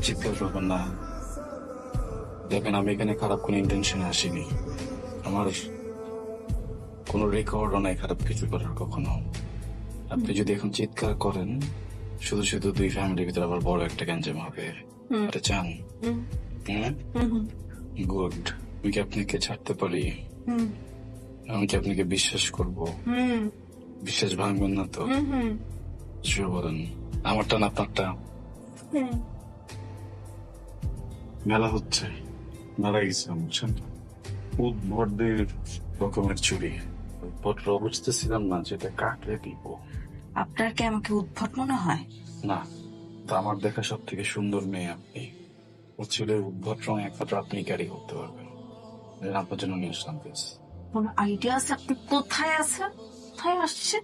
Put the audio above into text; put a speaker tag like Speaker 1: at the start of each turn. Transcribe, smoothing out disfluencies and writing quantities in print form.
Speaker 1: চিৎকার করবেন না। দেখেন, আমি এখানে খারাপ কোনো ইন্টেনশনে আসিনি। আমার কোনো রেকর্ডও নাই খারাপ কিছু করার কখনো। আপনি যদি এখন চিৎকার করেন, শুধু শুধু দুই ফ্যামিলির ভিতরে আবার বড় একটা গ্যাঞ্জাম হবে। এটা চান? গুড। আমি কি আপনাকে ছাড়তে পারি? আমি কি আপনাকে বিশ্বাস করব? বিশ্বাস ভাঙবেন না তো? শিওর বলেন। আমারটা না আপনারটা? মেলা হচ্ছে, মেলা গেছে বুঝছেন। উদ্ভটদের রকমের চুরি। উদ্ভট বুঝতেছিলাম না যেটা কাকে দিব।
Speaker 2: আপনার কি আমাকে উদ্ভট মনে হয়?
Speaker 1: না, তো আমার দেখা সব থেকে সুন্দর মেয়ে আপনি। ও ছেলের উদ্ভট রং একমাত্র আপনি ক্যারি করতে পারবেন। আপনার জন্য নিয়ে আসলাম।
Speaker 2: কোন আইডিয়া আছে আপনি কোথায় আছেন, কোথায় আসছেন?